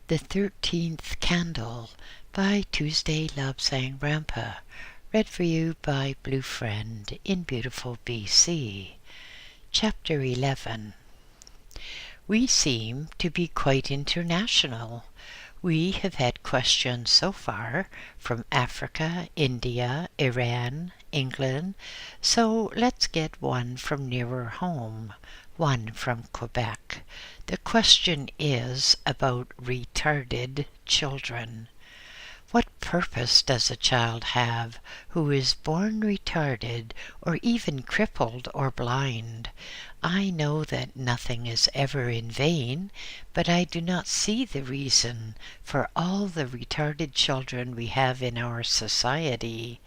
The 13th Candle by Tuesday Lobsang Rampa, read for you by BlueFriend in beautiful BC. Chapter 11. We seem to be quite international. We have had questions so far from Africa, India, Iran, England, so let's get one from nearer home, one from Quebec. The question is about retarded children. What purpose does a child have who is born retarded or even crippled or blind? I know that nothing is ever in vain, but I do not see the reason for all the retarded children we have in our society.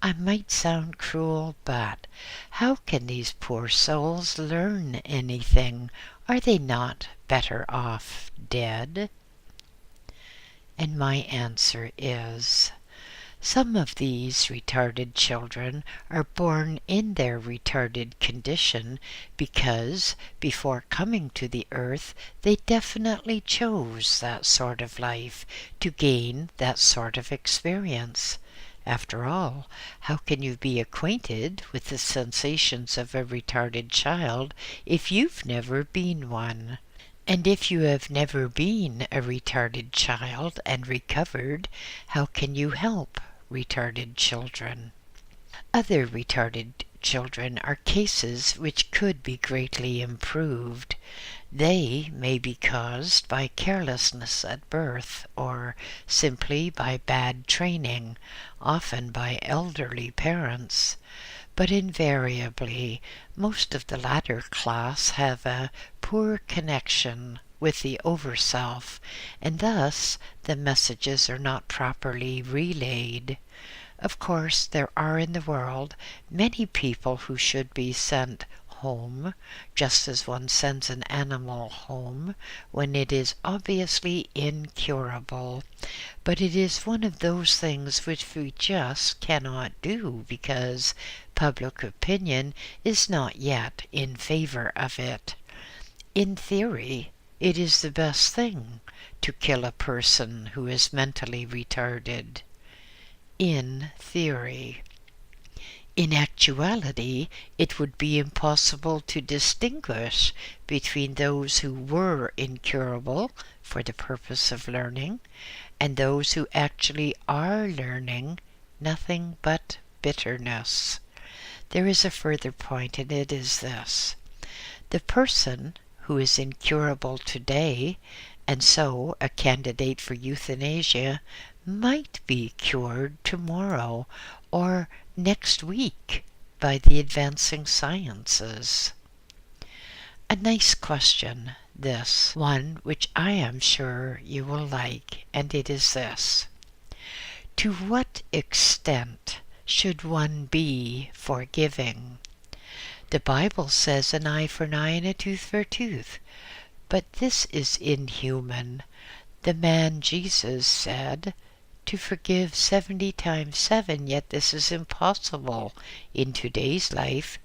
I might sound cruel, but how can these poor souls learn anything? Are they not better off dead? And my answer is, some of these retarded children are born in their retarded condition because before coming to the earth they definitely chose that sort of life to gain that sort of experience. After all, how can you be acquainted with the sensations of a retarded child if you've never been one? And if you have never been a retarded child and recovered, how can you help retarded children? Other retarded children are cases which could be greatly improved. They may be caused by carelessness at birth or simply by bad training, often by elderly parents. But invariably, most of the latter class have a poor connection with the overself, and thus the messages are not properly relayed. Of course, there are in the world many people who should be sent home, just as one sends an animal home when it is obviously incurable. But it is one of those things which we just cannot do because public opinion is not yet in favor of it. In theory, it is the best thing to kill a person who is mentally retarded. In theory. In actuality, it would be impossible to distinguish between those who were incurable for the purpose of learning and those who actually are learning nothing but bitterness. There is a further point, and it is this. The person who is incurable today, and so a candidate for euthanasia, might be cured tomorrow or next week by the advancing sciences. A nice question, this, one which I am sure you will like, and it is this. To what extent should one be forgiving? The Bible says an eye for an eye and a tooth for a tooth, but this is inhuman. The man Jesus said to forgive 70 times 7, yet this is impossible in today's life.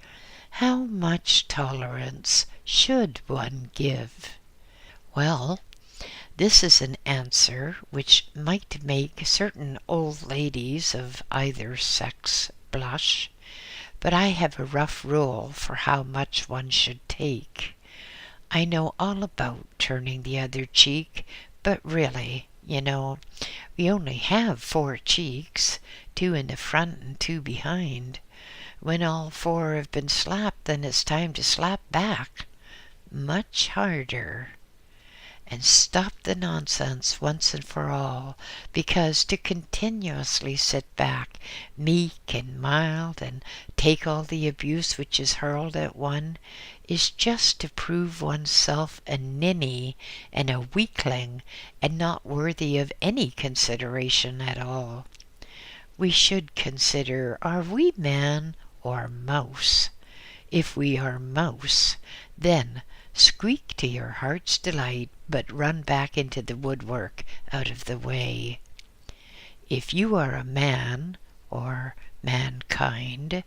How much tolerance should one give? Well, this is an answer which might make certain old ladies of either sex blush, but I have a rough rule for how much one should take. I know all about turning the other cheek, but really, we only have 4 cheeks, 2 in the front and 2 behind. When all 4 have been slapped, then it's time to slap back. Much harder. And stop the nonsense once and for all, because to continuously sit back, meek and mild, and take all the abuse which is hurled at one, is just to prove oneself a ninny and a weakling, and not worthy of any consideration at all. We should consider, are we man or mouse? If we are mouse, then squeak to your heart's delight, but run back into the woodwork out of the way. If you are a man, or mankind,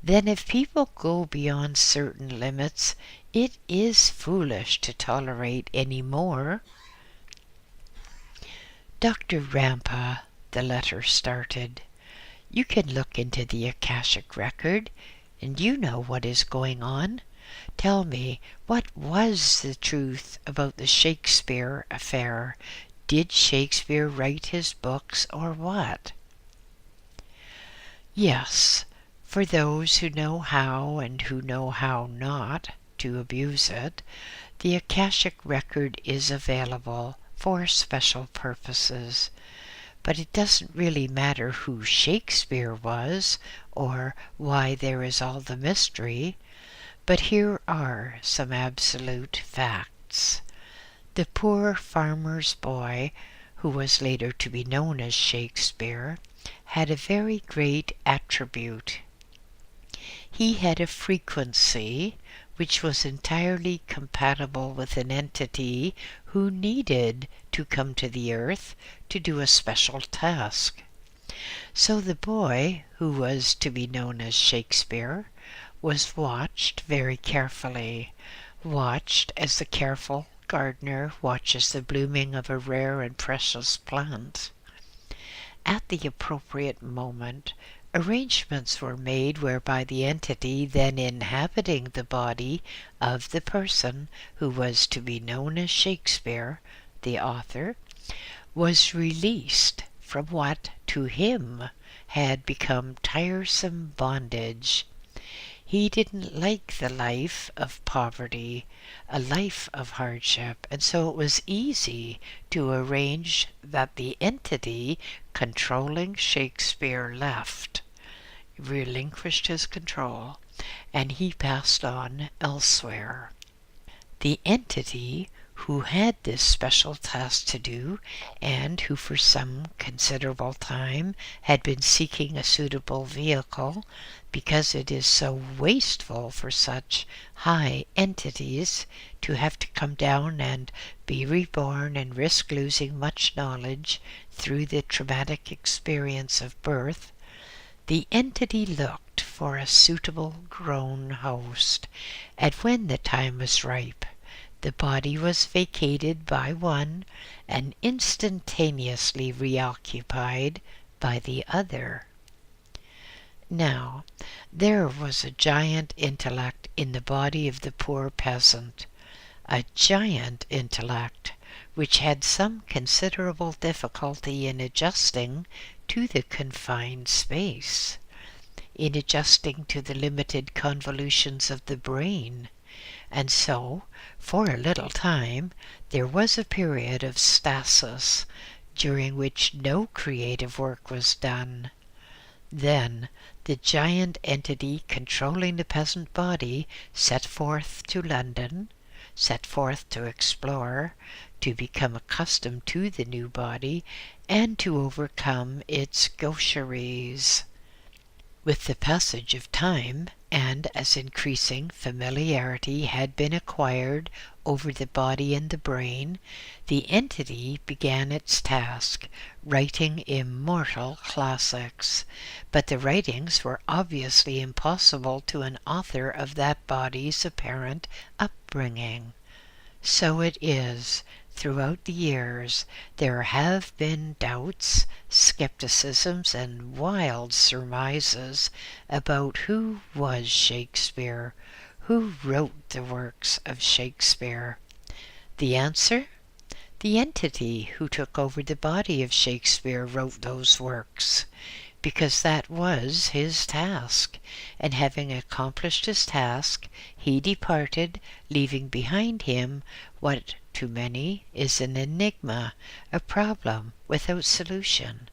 then if people go beyond certain limits, it is foolish to tolerate any more. Dr. Rampa, the letter started, you can look into the Akashic record, and you know what is going on. Tell me, what was the truth about the Shakespeare affair? Did Shakespeare write his books, or what? Yes, for those who know how and who know how not to abuse it, the Akashic record is available for special purposes. But it doesn't really matter who Shakespeare was or why there is all the mystery. But here are some absolute facts. The poor farmer's boy, who was later to be known as Shakespeare, had a very great attribute. He had a frequency which was entirely compatible with an entity who needed to come to the earth to do a special task. So the boy, who was to be known as Shakespeare, was watched very carefully, watched as the careful gardener watches the blooming of a rare and precious plant. At the appropriate moment, arrangements were made whereby the entity then inhabiting the body of the person who was to be known as Shakespeare, the author, was released from what to him had become tiresome bondage. He didn't like the life of poverty, a life of hardship, and so it was easy to arrange that the entity controlling Shakespeare left, relinquished his control, and he passed on elsewhere. The entity who had this special task to do, and who for some considerable time had been seeking a suitable vehicle, because it is so wasteful for such high entities to have to come down and be reborn and risk losing much knowledge through the traumatic experience of birth, the entity looked for a suitable grown host, and when the time was ripe, the body was vacated by one and instantaneously reoccupied by the other. Now, there was a giant intellect in the body of the poor peasant, a giant intellect which had some considerable difficulty in adjusting to the confined space, in adjusting to the limited convolutions of the brain, and so, for a little time, there was a period of stasis during which no creative work was done. Then the giant entity controlling the peasant body set forth to London, set forth to explore, to become accustomed to the new body, and to overcome its gaucheries. With the passage of time, and as increasing familiarity had been acquired over the body and the brain, the entity began its task, writing immortal classics. But the writings were obviously impossible to an author of that body's apparent upbringing. So it is. Throughout the years, there have been doubts, skepticisms, and wild surmises about who was Shakespeare, who wrote the works of Shakespeare. The answer? The entity who took over the body of Shakespeare wrote those works, because that was his task, and having accomplished his task, he departed, leaving behind him what to many is an enigma, a problem without solution.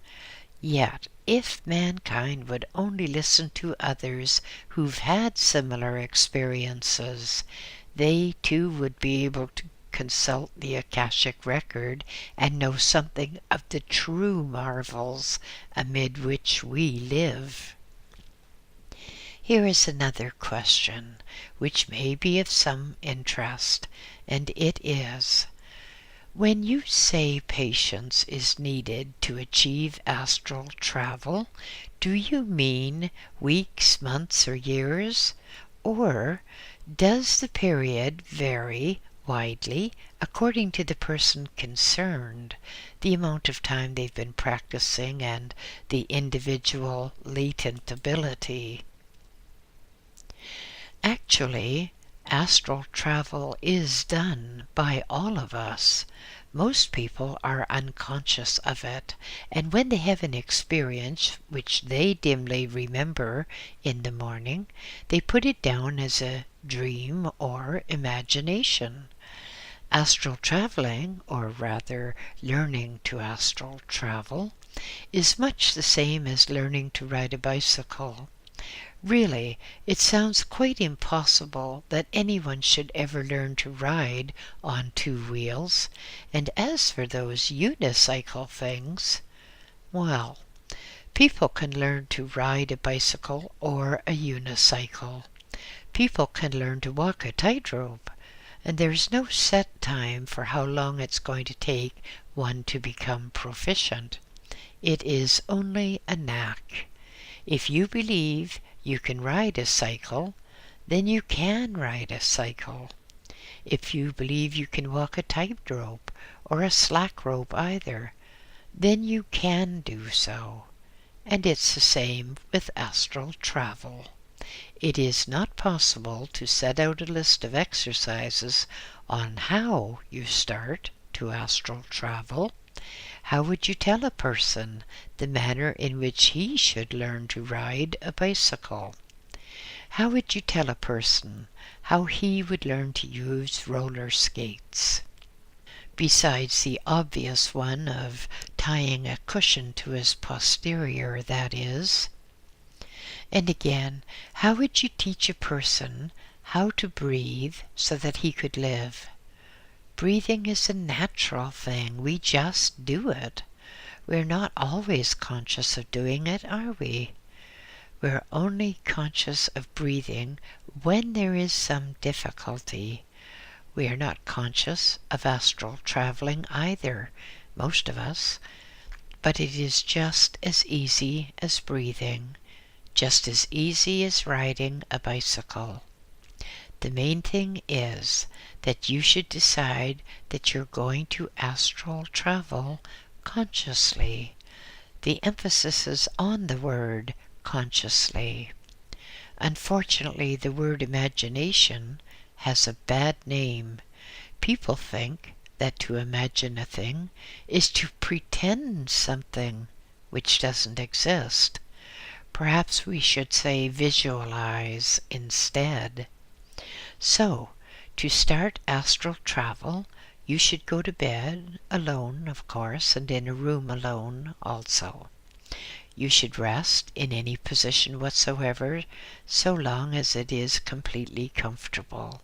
Yet, if mankind would only listen to others who've had similar experiences, they too would be able to consult the Akashic record and know something of the true marvels amid which we live. Here is another question, which may be of some interest, and it is, when you say patience is needed to achieve astral travel, do you mean weeks, months, or years? Or does the period vary widely according to the person concerned, the amount of time they've been practicing, and the individual latent ability. Actually, astral travel is done by all of us. Most people are unconscious of it, and when they have an experience which they dimly remember in the morning, they put it down as a dream or imagination. Astral traveling, or rather learning to astral travel, is much the same as learning to ride a bicycle. Really, it sounds quite impossible that anyone should ever learn to ride on two wheels, and as for those unicycle things, well, people can learn to ride a bicycle or a unicycle. People can learn to walk a tightrope, and there's no set time for how long it's going to take one to become proficient. It is only a knack. If you believe you can ride a cycle, then you can ride a cycle. If you believe you can walk a tightrope or a slack rope either, then you can do so. And it's the same with astral travel. It is not possible to set out a list of exercises on how you start to astral travel. How would you tell a person the manner in which he should learn to ride a bicycle? How would you tell a person how he would learn to use roller skates? Besides the obvious one of tying a cushion to his posterior, that is. And again, how would you teach a person how to breathe so that he could live? Breathing is a natural thing. We just do it. We're not always conscious of doing it, are we? We're only conscious of breathing when there is some difficulty. We are not conscious of astral traveling either, most of us, but it is just as easy as breathing, just as easy as riding a bicycle. The main thing is that you should decide that you're going to astral travel consciously. The emphasis is on the word consciously. Unfortunately, the word imagination has a bad name. People think that to imagine a thing is to pretend something which doesn't exist. Perhaps we should say visualize instead. So, to start astral travel, you should go to bed alone, of course, and in a room alone also. You should rest in any position whatsoever, so long as it is completely comfortable.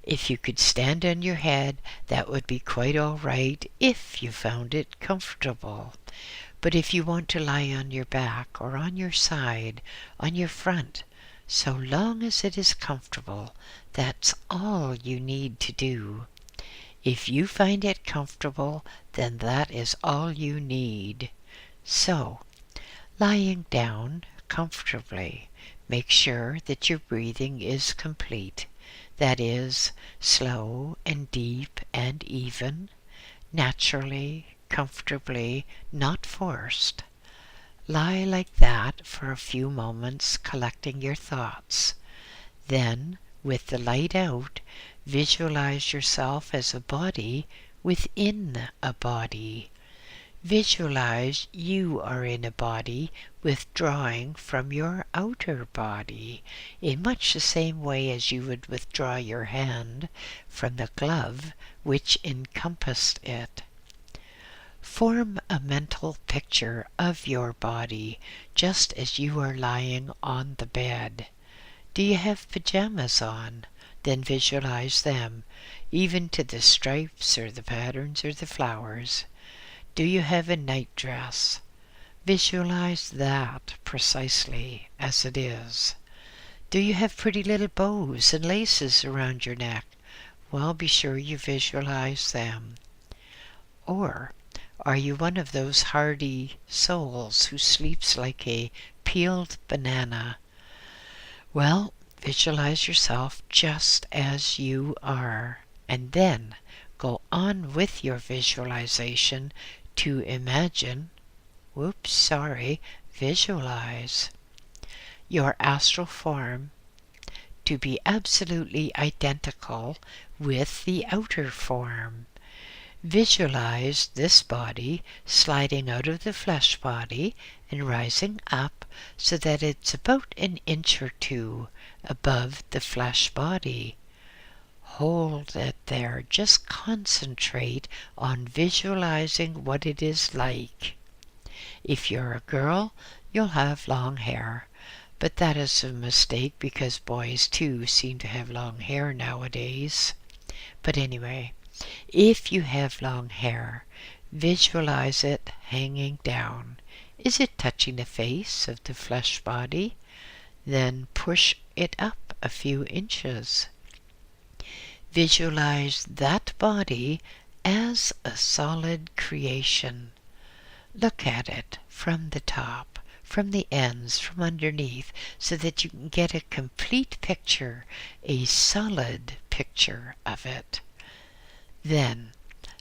If you could stand on your head, that would be quite all right if you found it comfortable. But if you want to lie on your back or on your side, on your front, so long as it is comfortable, that's all you need to do. If you find it comfortable, then that is all you need. So, lying down comfortably, make sure that your breathing is complete. That is, slow and deep and even, naturally, comfortably, not forced. Lie like that for a few moments, collecting your thoughts. Then, with the light out, visualize yourself as a body within a body. Visualize you are in a body withdrawing from your outer body in much the same way as you would withdraw your hand from the glove which encompassed it. Form a mental picture of your body just as you are lying on the bed. Do you have pajamas on? Then visualize them, even to the stripes or the patterns or the flowers. Do you have a nightdress? Visualize that precisely as it is. Do you have pretty little bows and laces around your neck? Well, be sure you visualize them. Or are you one of those hardy souls who sleeps like a peeled banana? Well, visualize yourself just as you are. and then go on with your visualization to visualize your astral form to be absolutely identical with the outer form. Visualize this body sliding out of the flesh body and rising up so that it's about an inch or two above the flesh body. Hold it there. Just concentrate on visualizing what it is like. If you're a girl, you'll have long hair. But that is a mistake because boys too seem to have long hair nowadays. But anyway, if you have long hair, visualize it hanging down. Is it touching the face of the flesh body? Then push it up a few inches. Visualize that body as a solid creation. Look at it from the top, from the ends, from underneath, so that you can get a complete picture, a solid picture of it. Then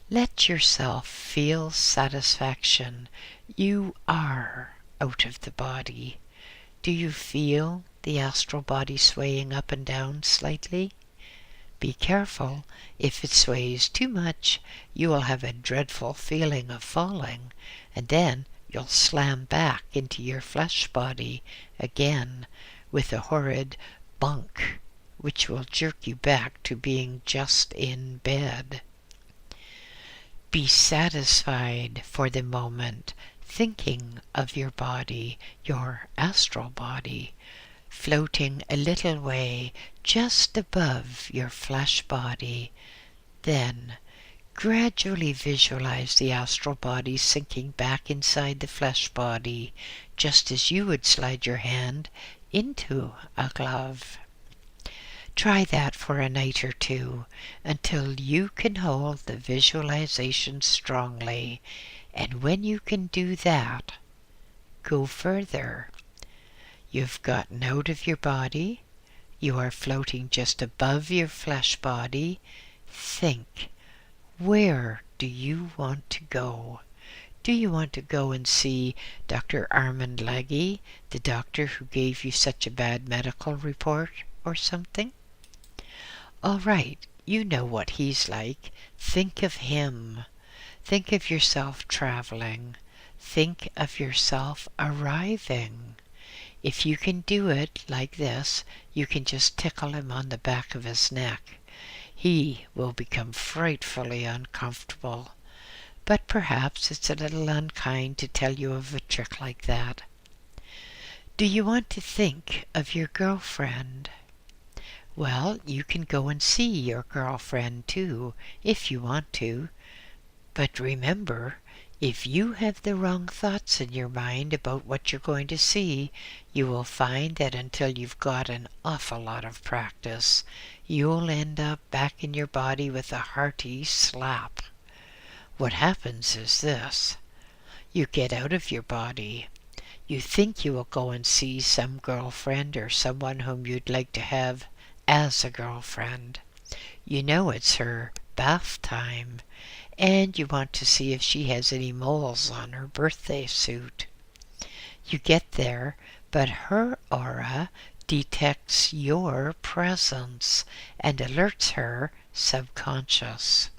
let yourself feel satisfaction. You are out of the body. Do you feel the astral body swaying up and down slightly? Be careful. If it sways too much, you will have a dreadful feeling of falling, and then you'll slam back into your flesh body again with a horrid bunk, which will jerk you back to being just in bed. Be satisfied for the moment, thinking of your body, your astral body, floating a little way just above your flesh body. Then gradually visualize the astral body sinking back inside the flesh body, just as you would slide your hand into a glove. Try that for a night or two until you can hold the visualization strongly, and when you can do that, go further. You've gotten out of your body. You are floating just above your flesh body. Think, where do you want to go? Do you want to go and see Dr. Armand Leggy, the doctor who gave you such a bad medical report or something? All right, you know what he's like. Think of him. Think of yourself traveling. Think of yourself arriving. If you can do it like this, you can just tickle him on the back of his neck. He will become frightfully uncomfortable. But perhaps it's a little unkind to tell you of a trick like that. Do you want to think of your girlfriend? Well, you can go and see your girlfriend too, if you want to. But remember, if you have the wrong thoughts in your mind about what you're going to see, you will find that until you've got an awful lot of practice, you'll end up back in your body with a hearty slap. What happens is this. You get out of your body. You think you will go and see some girlfriend or someone whom you'd like to have as a girlfriend. You know it's her bath time, and you want to see if she has any moles on her birthday suit. You get there, but her aura detects your presence and alerts her subconscious.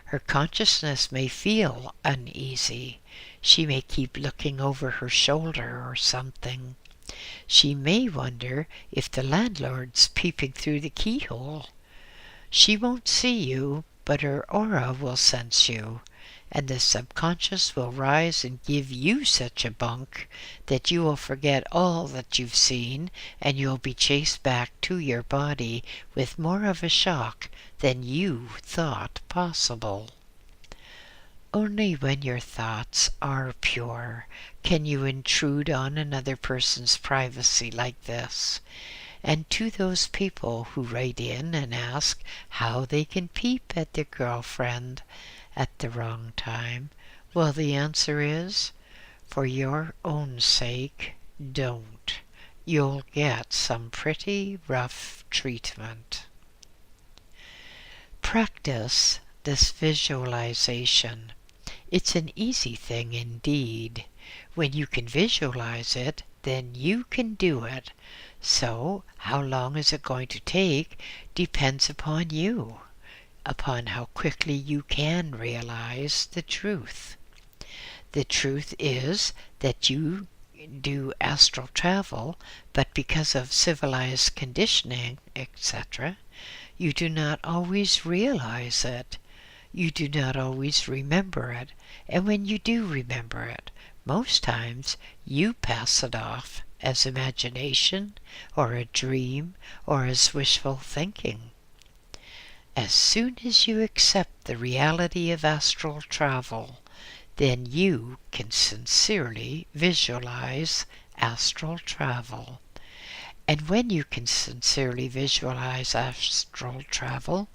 Her consciousness may feel uneasy. She may keep looking over her shoulder or something. She may wonder if the landlord's peeping through the keyhole. She won't see you, but her aura will sense you, and the subconscious will rise and give you such a bunk that you will forget all that you've seen, and you'll be chased back to your body with more of a shock than you thought possible. Only when your thoughts are pure can you intrude on another person's privacy like this. And to those people who write in and ask how they can peep at their girlfriend at the wrong time, well, the answer is, for your own sake, don't. You'll get some pretty rough treatment. Practice this visualization. It's an easy thing indeed. When you can visualize it, then you can do it. So, how long is it going to take depends upon you, upon how quickly you can realize the truth. The truth is that you do astral travel, but because of civilized conditioning, etc., you do not always realize it. You do not always remember it. And when you do remember it, most times you pass it off as imagination or a dream or as wishful thinking. As soon as you accept the reality of astral travel, then you can sincerely visualize astral travel. And when you can sincerely visualize astral travel,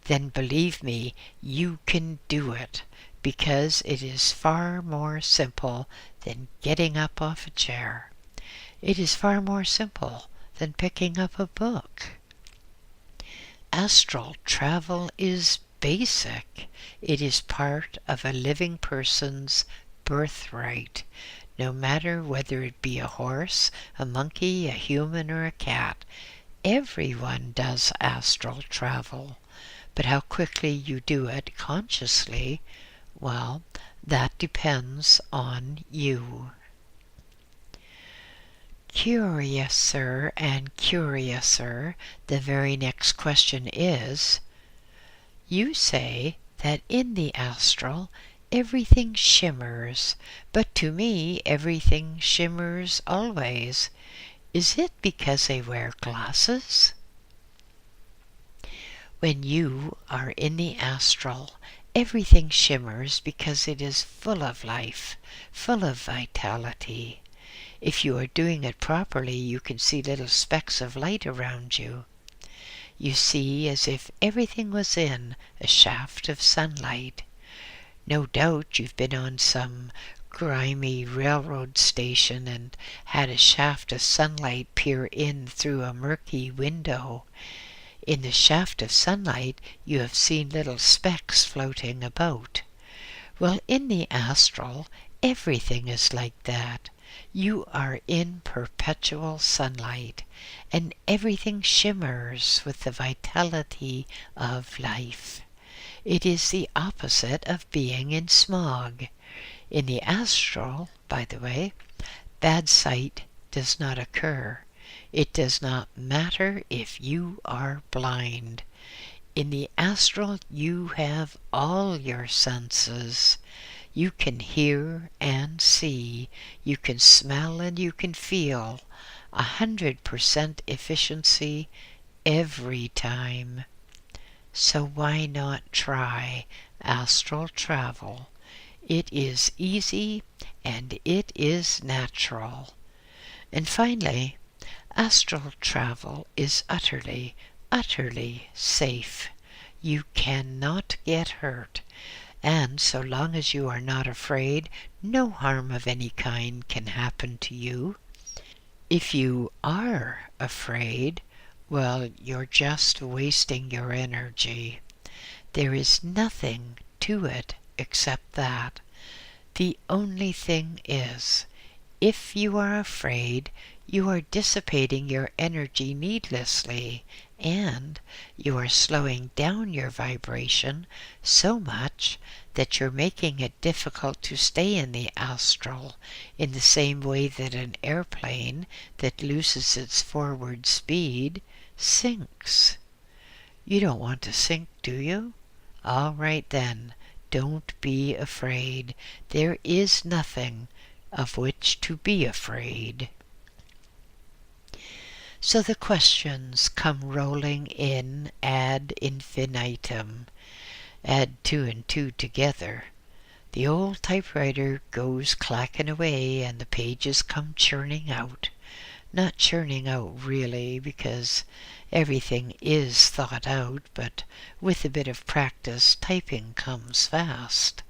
then believe me, you can do it, because it is far more simple than getting up off a chair. It is far more simple than picking up a book. Astral travel is basic. It is part of a living person's birthright, no matter whether it be a horse, a monkey, a human, or a cat. Everyone does astral travel. But how quickly you do it consciously, well, that depends on you. Curiouser and curiouser, the very next question is, you say that in the astral everything shimmers, but to me everything shimmers always. Is it because I wear glasses? When you are in the astral, everything shimmers because it is full of life, full of vitality. If you are doing it properly, you can see little specks of light around you. You see as if everything was in a shaft of sunlight. No doubt you've been on some grimy railroad station and had a shaft of sunlight peer in through a murky window. In the shaft of sunlight you have seen little specks floating about. Well, in the astral, everything is like that. You are in perpetual sunlight, and everything shimmers with the vitality of life. It is the opposite of being in smog. In the astral, by the way, bad sight does not occur. It does not matter if you are blind. In the astral, you have all your senses. You can hear and see. You can smell and you can feel. 100% efficiency every time. So why not try astral travel? It is easy and it is natural. And finally, astral travel is utterly, utterly safe. You cannot get hurt, and so long as you are not afraid, no harm of any kind can happen to you. If you are afraid, well, you're just wasting your energy. There is nothing to it except that. The only thing is, if you are afraid, you are dissipating your energy needlessly, and you are slowing down your vibration so much that you're making it difficult to stay in the astral, in the same way that an airplane that loses its forward speed sinks. You don't want to sink, do you? All right then, don't be afraid. There is nothing of which to be afraid. So the questions come rolling in ad infinitum. Add 2 and 2 together. The old typewriter goes clacking away and the pages come churning out. Not churning out really, because everything is thought out, but with a bit of practice typing comes fast.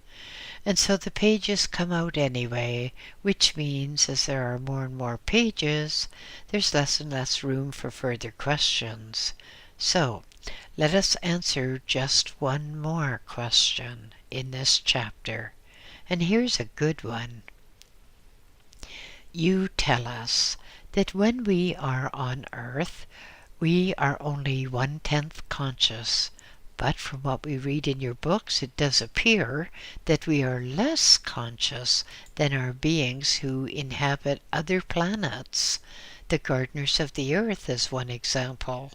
And so the pages come out anyway, which means as there are more and more pages, there's less and less room for further questions. So, let us answer just one more question in this chapter. And here's a good one. You tell us that when we are on earth, we are only 1/10 conscious. But from what we read in your books, it does appear that we are less conscious than our beings who inhabit other planets. The gardeners of the earth is one example.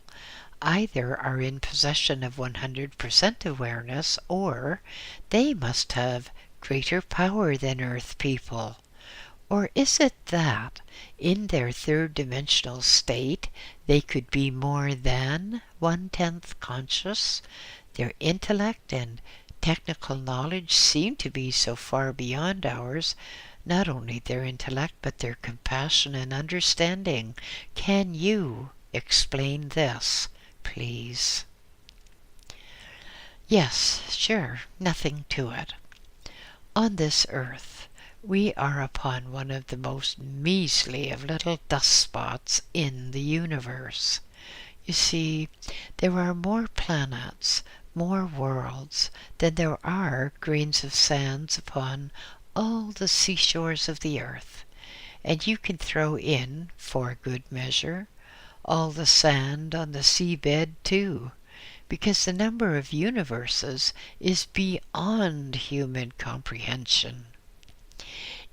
Either are in possession of 100% awareness, or they must have greater power than earth people. Or is it that, in their third dimensional state, they could be more than 1/10 conscious? Their intellect and technical knowledge seem to be so far beyond ours, not only their intellect, but their compassion and understanding. Can you explain this, please? Yes, sure, nothing to it. On this earth, we are upon one of the most measly of little dust spots in the universe. You see, there are more planets, more worlds, than there are grains of sand upon all the seashores of the earth. And you can throw in, for good measure, all the sand on the seabed too, because the number of universes is beyond human comprehension.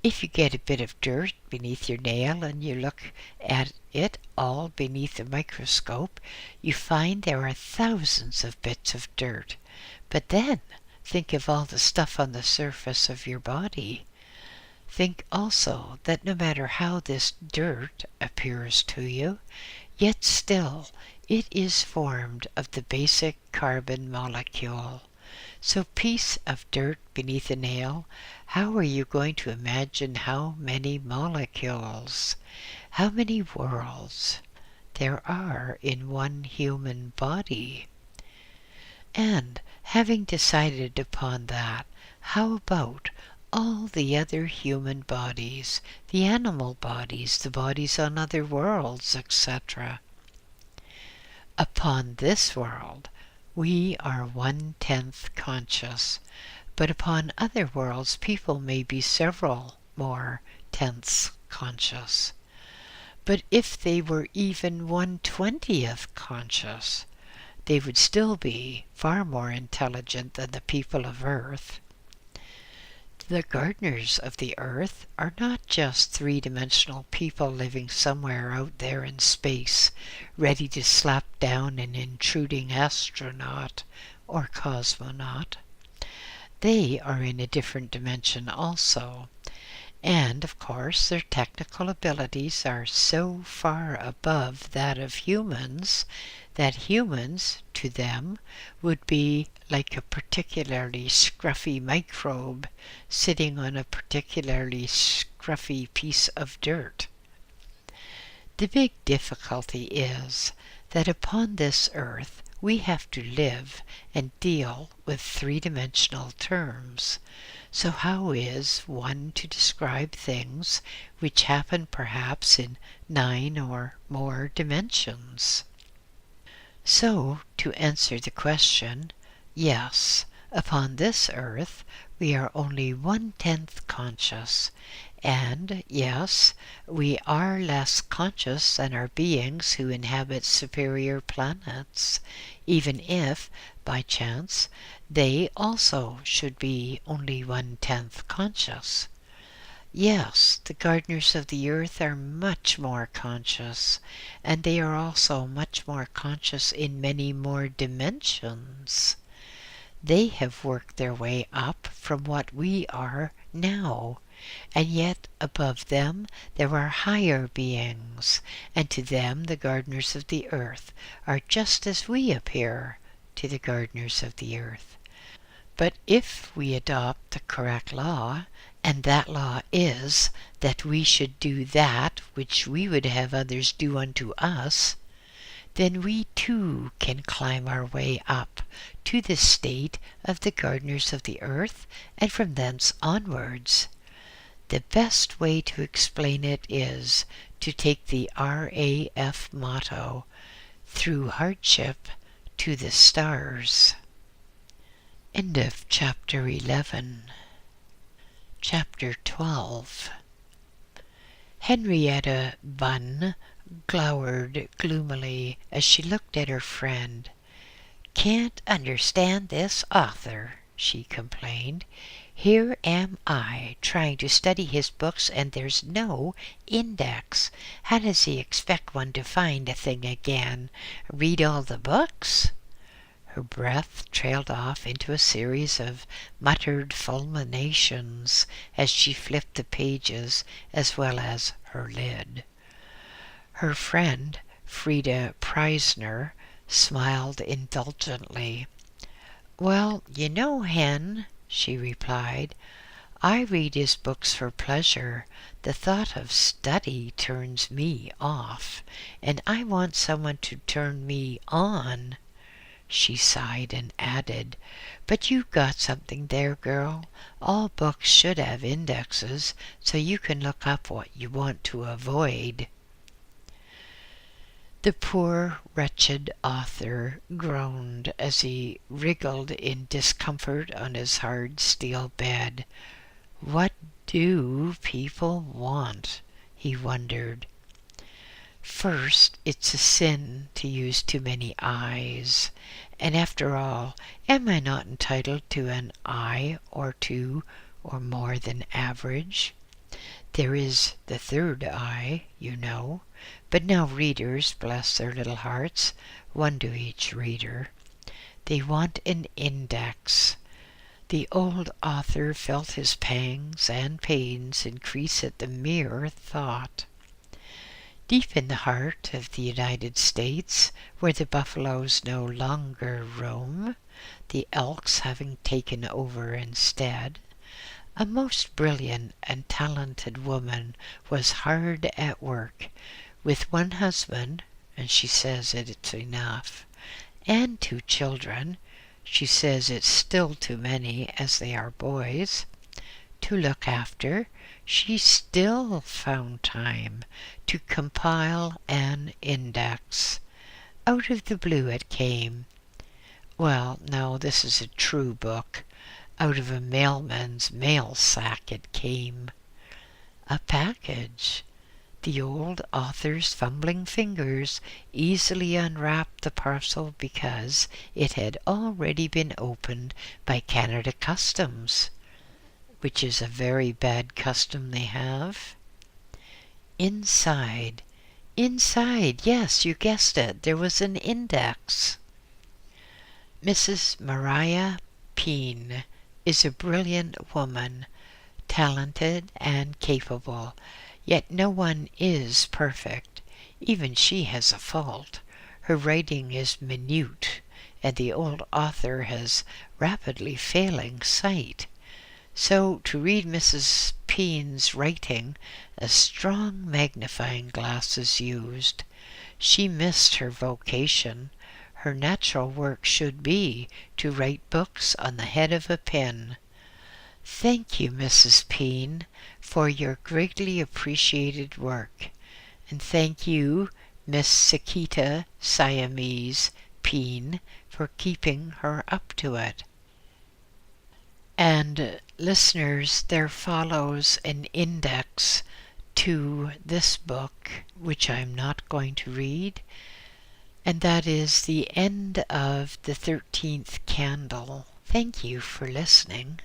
If you get a bit of dirt beneath your nail and you look at it all beneath a microscope, you find there are thousands of bits of dirt. But then think of all the stuff on the surface of your body. Think also that no matter how this dirt appears to you, yet still it is formed of the basic carbon molecule. So piece of dirt beneath a nail, how are you going to imagine how many molecules, how many worlds there are in one human body? And having decided upon that, how about all the other human bodies, the animal bodies, the bodies on other worlds, etc.? Upon this world, we are 1/10 conscious, but upon other worlds people may be several more tenths conscious. But if they were even 1/20th conscious, they would still be far more intelligent than the people of Earth. The gardeners of the earth are not just three-dimensional people living somewhere out there in space, ready to slap down an intruding astronaut or cosmonaut. They are in a different dimension also, and of course their technical abilities are so far above that of humans that humans, to them, would be like a particularly scruffy microbe sitting on a particularly scruffy piece of dirt. The big difficulty is that upon this earth we have to live and deal with three-dimensional terms. So how is one to describe things which happen perhaps in 9 or more dimensions? So, to answer the question, yes, upon this earth we are only 1/10 conscious, and yes, we are less conscious than our beings who inhabit superior planets, even if, by chance, they also should be only 1/10 conscious. Yes, the gardeners of the earth are much more conscious, and they are also much more conscious in many more dimensions. They have worked their way up from what we are now, and yet above them there are higher beings, and to them the gardeners of the earth are just as we appear to the gardeners of the earth. But if we adopt the correct law, and that law is that we should do that which we would have others do unto us, then we too can climb our way up to the state of the gardeners of the earth, and from thence onwards. The best way to explain it is to take the RAF motto, through hardship to the stars. End of chapter 11. Chapter 12. Henrietta Bunn glowered gloomily as she looked at her friend. "Can't understand this author," she complained. "Here am I trying to study his books and there's no index. How does he expect one to find a thing again? Read all the books?" Her breath trailed off into a series of muttered fulminations as she flipped the pages as well as her lid. Her friend, Frida Preisner, smiled indulgently. "Well, you know, Hen," she replied, "I read his books for pleasure. The thought of study turns me off, and I want someone to turn me on." She sighed and added, "But you've got something there, girl. All books should have indexes, so you can look up what you want to avoid." The poor, wretched author groaned as he wriggled in discomfort on his hard steel bed. What do people want? He wondered. First, it's a sin to use too many I's. And after all, am I not entitled to an I or two or more than average? There is the third I, you know. But now readers, bless their little hearts, one to each reader, they want an index. The old author felt his pangs and pains increase at the mere thought. Deep in the heart of the United States, where the buffaloes no longer roam, the elks having taken over instead, a most brilliant and talented woman was hard at work, with one husband, and she says it's enough, and 2 children, she says it's still too many as they are boys, to look after. She still found time to compile an index. Out of the blue it came. Well, no, this is a true book. Out of a mailman's mail sack it came. A package. The old author's fumbling fingers easily unwrapped the parcel because it had already been opened by Canada Customs, which is a very bad custom they have. Inside, yes, you guessed it, there was an index. Mrs. Maria Peen is a brilliant woman, talented and capable, yet no one is perfect. Even she has a fault. Her writing is minute, and the old author has rapidly failing sight. So to read Mrs. Peen's writing, a strong magnifying glass is used. She missed her vocation. Her natural work should be to write books on the head of a pin. Thank you, Mrs. Peen, for your greatly appreciated work. And thank you, Miss Sakita Siamese Peen, for keeping her up to it. And listeners, there follows an index to this book, which I'm not going to read, and that is the end of the 13th candle. Thank you for listening.